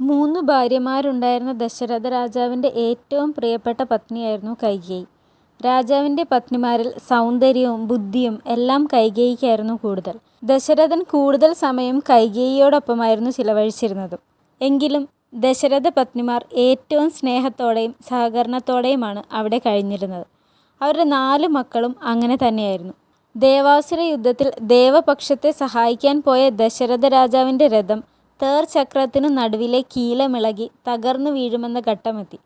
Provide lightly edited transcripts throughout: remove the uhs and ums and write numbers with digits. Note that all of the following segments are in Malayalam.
മൂന്ന് ഭാര്യമാരുണ്ടായിരുന്ന ദശരഥ രാജാവിൻ്റെ ഏറ്റവും പ്രിയപ്പെട്ട പത്നിയായിരുന്നു കൈകേയി. രാജാവിൻ്റെ പത്നിമാരിൽ സൗന്ദര്യവും ബുദ്ധിയും എല്ലാം കൈകേയിക്കായിരുന്നു കൂടുതൽ. ദശരഥൻ കൂടുതൽ സമയം കൈകേയിയോടൊപ്പമായിരുന്നു ചിലവഴിച്ചിരുന്നതും. എങ്കിലും ദശരഥ പത്നിമാർ ഏറ്റവും സ്നേഹത്തോടെയും സഹകരണത്തോടെയുമാണ് അവിടെ കഴിഞ്ഞിരുന്നത്. അവരുടെ 4 മക്കളും അങ്ങനെ തന്നെയായിരുന്നു. ദേവാസുര യുദ്ധത്തിൽ ദേവപക്ഷത്തെ സഹായിക്കാൻ പോയ ദശരഥ രാജാവിൻ്റെ രഥം തേർചക്രത്തിനു നടുവിലെ കീലമിളകി തകർന്നു വീഴുമെന്ന ഘട്ടമെത്തി.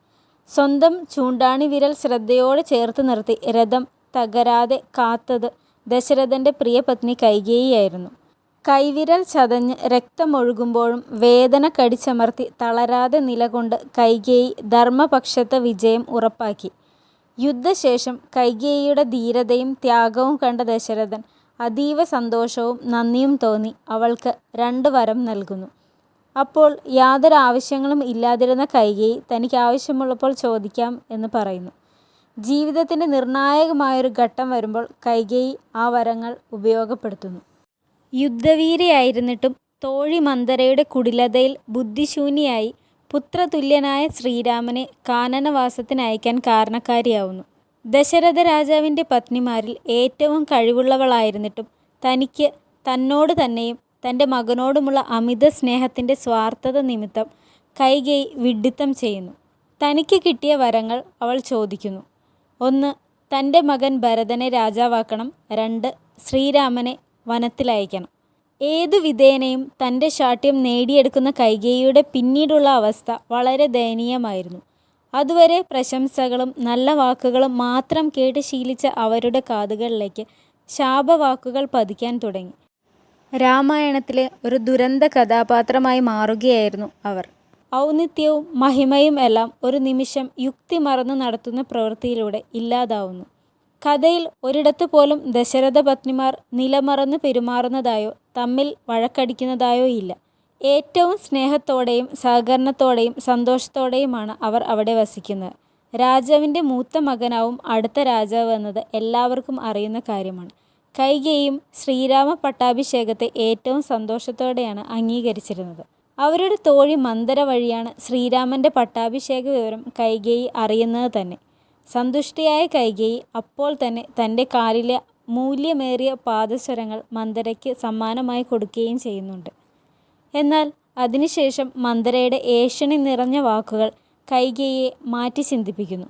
സ്വന്തം ചൂണ്ടാണി വിരൽ ശ്രദ്ധയോടെ ചേർത്ത് നിർത്തി രഥം തകരാതെ കാത്തത് ദശരഥൻ്റെ പ്രിയപത്നി കൈകേയിയായിരുന്നു. കൈവിരൽ ചതഞ്ഞ് രക്തമൊഴുകുമ്പോഴും വേദന കടിച്ചമർത്തി തളരാതെ നിലകൊണ്ട് കൈകേയി ധർമ്മപക്ഷത്തെ വിജയം ഉറപ്പാക്കി. യുദ്ധശേഷം കൈകേയിയുടെ ധീരതയും ത്യാഗവും കണ്ട ദശരഥൻ അതീവ സന്തോഷവും നന്ദിയും തോന്നി അവൾക്ക് 2 വരം നൽകുന്നു. അപ്പോൾ യാതൊരു ആവശ്യങ്ങളും ഇല്ലാതിരുന്ന കൈകേയി തനിക്ക് ആവശ്യമുള്ളപ്പോൾ ചോദിക്കാം എന്ന് പറയുന്നു. ജീവിതത്തിൻ്റെ നിർണായകമായൊരു ഘട്ടം വരുമ്പോൾ കൈകേയി ആ വരങ്ങൾ ഉപയോഗപ്പെടുത്തുന്നു. യുദ്ധവീരയായിരുന്നിട്ടും തോഴി മന്ദരയുടെ കുടിലതയിൽ ബുദ്ധിശൂന്യയായി പുത്രതുല്യനായ ശ്രീരാമനെ കാനനവാസത്തിന് അയക്കാൻ കാരണക്കാരിയാവുന്നു. ദശരഥ രാജാവിൻ്റെ പത്നിമാരിൽ ഏറ്റവും കഴിവുള്ളവളായിരുന്നിട്ടും തനിക്ക് തന്നോട് തന്നെയും തൻ്റെ മകനോടുമുള്ള അമിത സ്നേഹത്തിൻ്റെ സ്വാർത്ഥത നിമിത്തം കൈകേയി വിഡ്ഢിത്തം ചെയ്യുന്നു. തനിക്ക് കിട്ടിയ വരങ്ങൾ അവൾ ചോദിക്കുന്നു. 1. തൻ്റെ മകൻ ഭരതനെ രാജാവാക്കണം. 2. ശ്രീരാമനെ വനത്തിലയക്കണം. ഏതു വിധേനയും തൻ്റെ ശാഠ്യം നേടിയെടുക്കുന്ന കൈകേയിയുടെ പിന്നീടുള്ള അവസ്ഥ വളരെ ദയനീയമായിരുന്നു. അതുവരെ പ്രശംസകളും നല്ല വാക്കുകളും മാത്രം കേട്ട് ശീലിച്ച അവരുടെ കാതുകളിലേക്ക് ശാപവാക്കുകൾ പതിക്കാൻ തുടങ്ങി. രാമായണത്തിലെ ഒരു ദുരന്ത കഥാപാത്രമായി മാറുകയായിരുന്നു അവർ. ഔന്നിത്യവും മഹിമയും എല്ലാം ഒരു നിമിഷം യുക്തി മറന്നു നടത്തുന്ന പ്രവൃത്തിയിലൂടെ ഇല്ലാതാവുന്നു. കഥയിൽ ഒരിടത്ത് പോലും ദശരഥ പത്നിമാർ നിലമറന്ന് പെരുമാറുന്നതായോ തമ്മിൽ വഴക്കടിക്കുന്നതായോ ഇല്ല. ഏറ്റവും സ്നേഹത്തോടെയും സഹകരണത്തോടെയും സന്തോഷത്തോടെയുമാണ് അവർ അവിടെ വസിക്കുന്നത്. രാജാവിൻ്റെ മൂത്ത മകനാവും അടുത്ത രാജാവ് എന്നത് എല്ലാവർക്കും അറിയുന്ന കാര്യമാണ്. കൈകേയിയും ശ്രീരാമ പട്ടാഭിഷേകത്തെ ഏറ്റവും സന്തോഷത്തോടെയാണ് അംഗീകരിച്ചിരുന്നത്. അവരുടെ തോഴി മന്ദര വഴിയാണ് ശ്രീരാമൻ്റെ പട്ടാഭിഷേക വിവരം കൈകേയി അറിയുന്നത് തന്നെ. സന്തുഷ്ടയായ കൈകേയി അപ്പോൾ തന്നെ തൻ്റെ കാലിലെ മൂല്യമേറിയ പാദസരങ്ങൾ മന്ദരയ്ക്ക് സമ്മാനമായി കൊടുക്കുകയും ചെയ്യുന്നുണ്ട്. എന്നാൽ അതിനുശേഷം മന്ദരയുടെ ഏഷണി നിറഞ്ഞ വാക്കുകൾ കൈകേയിയെ മാറ്റി ചിന്തിപ്പിക്കുന്നു.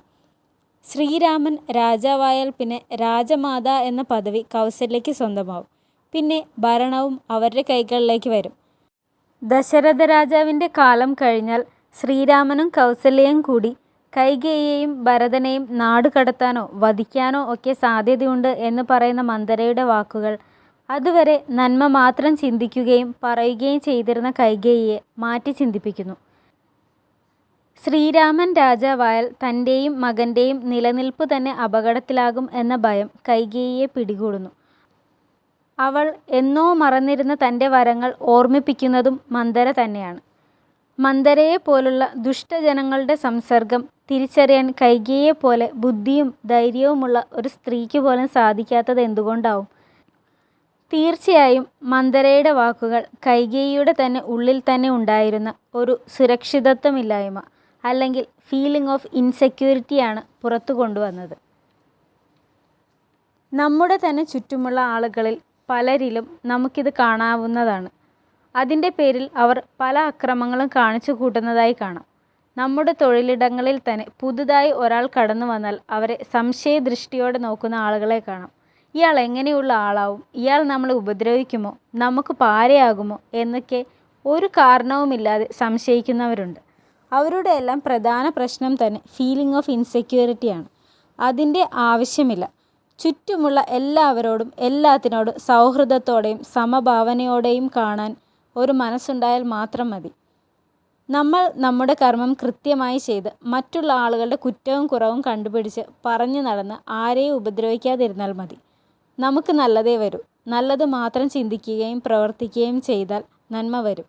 ശ്രീരാമൻ രാജാവായാൽ പിന്നെ രാജമാത എന്ന പദവി കൗസല്യയ്ക്ക് സ്വന്തമാവും. പിന്നെ ഭരണവും അവരുടെ കൈകളിലേക്ക് വരും. ദശരഥ രാജാവിൻ്റെ കാലം കഴിഞ്ഞാൽ ശ്രീരാമനും കൗസല്യയും കൂടി കൈകേയിയെയും ഭരതനെയും നാടുകടത്താനോ വധിക്കാനോ ഒക്കെ സാധ്യതയുണ്ട് എന്ന് പറയുന്ന മന്ദരയുടെ വാക്കുകൾ അതുവരെ നന്മ മാത്രം ചിന്തിക്കുകയും പറയുകയും ചെയ്തിരുന്ന കൈകേയിയെ മാറ്റി ചിന്തിപ്പിക്കുന്നു. ശ്രീരാമൻ രാജാവായാൽ തൻ്റെയും മകൻ്റെയും നിലനിൽപ്പ് തന്നെ അപകടത്തിലാകും എന്ന ഭയം കൈകേയിയെ പിടികൂടുന്നു. അവൾ എന്നോ മറന്നിരുന്ന തൻ്റെ വരങ്ങൾ ഓർമ്മിപ്പിക്കുന്നതും മന്ദര തന്നെയാണ്. മന്ദരയെപ്പോലുള്ള ദുഷ്ടജനങ്ങളുടെ സംസർഗം തിരിച്ചറിയാൻ കൈകേയിയെപ്പോലെ ബുദ്ധിയും ധൈര്യവുമുള്ള ഒരു സ്ത്രീക്ക് പോലും സാധിക്കാത്തത് എന്തുകൊണ്ടാവും? തീർച്ചയായും മന്ദരയുടെ വാക്കുകൾ കൈകേയിയുടെ തന്നെ ഉള്ളിൽ തന്നെ ഉണ്ടായിരുന്ന ഒരു സുരക്ഷിതത്വമില്ലായ്മ അല്ലെങ്കിൽ ഫീലിംഗ് ഓഫ് ഇൻസെക്യൂരിറ്റിയാണ് പുറത്തു കൊണ്ടുവന്നത്. നമ്മുടെ തന്നെ ചുറ്റുമുള്ള ആളുകളിൽ പലരിലും നമുക്കിത് കാണാവുന്നതാണ്. അതിൻ്റെ പേരിൽ അവർ പല അക്രമങ്ങളും കാണിച്ചു കൂട്ടുന്നതായി കാണാം. നമ്മുടെ തൊഴിലിടങ്ങളിൽ തന്നെ പുതുതായി ഒരാൾ കടന്നു വന്നാൽ അവരെ സംശയദൃഷ്ടിയോടെ നോക്കുന്ന ആളുകളെ കാണാം. ഇയാൾ എങ്ങനെയുള്ള ആളാവും? ഇയാൾ നമ്മളെ ഉപദ്രവിക്കുമോ? നമുക്ക് പാരയാകുമോ? എന്നൊക്കെ ഒരു കാരണവുമില്ലാതെ സംശയിക്കുന്നവരുണ്ട്. അവരുടെ എല്ലാം പ്രധാന പ്രശ്നം തന്നെ ഫീലിംഗ് ഓഫ് ഇൻസെക്യൂരിറ്റിയാണ്. അതിൻ്റെ ആവശ്യമില്ല. ചുറ്റുമുള്ള എല്ലാവരോടും എല്ലാത്തിനോടും സൗഹൃദത്തോടെയും സമഭാവനയോടെയും കാണാൻ ഒരു മനസ്സുണ്ടായാൽ മാത്രം മതി. നമ്മൾ നമ്മുടെ കർമ്മം കൃത്യമായി ചെയ്ത് മറ്റുള്ള ആളുകളുടെ കുറ്റവും കുറവും കണ്ടുപിടിച്ച് പറഞ്ഞു നടന്ന് ആരെയും ഉപദ്രവിക്കാതിരുന്നാൽ മതി. നമുക്ക് നല്ലതേ വരൂ. നല്ലത് മാത്രം ചിന്തിക്കുകയും പ്രവർത്തിക്കുകയും ചെയ്താൽ നന്മ വരും.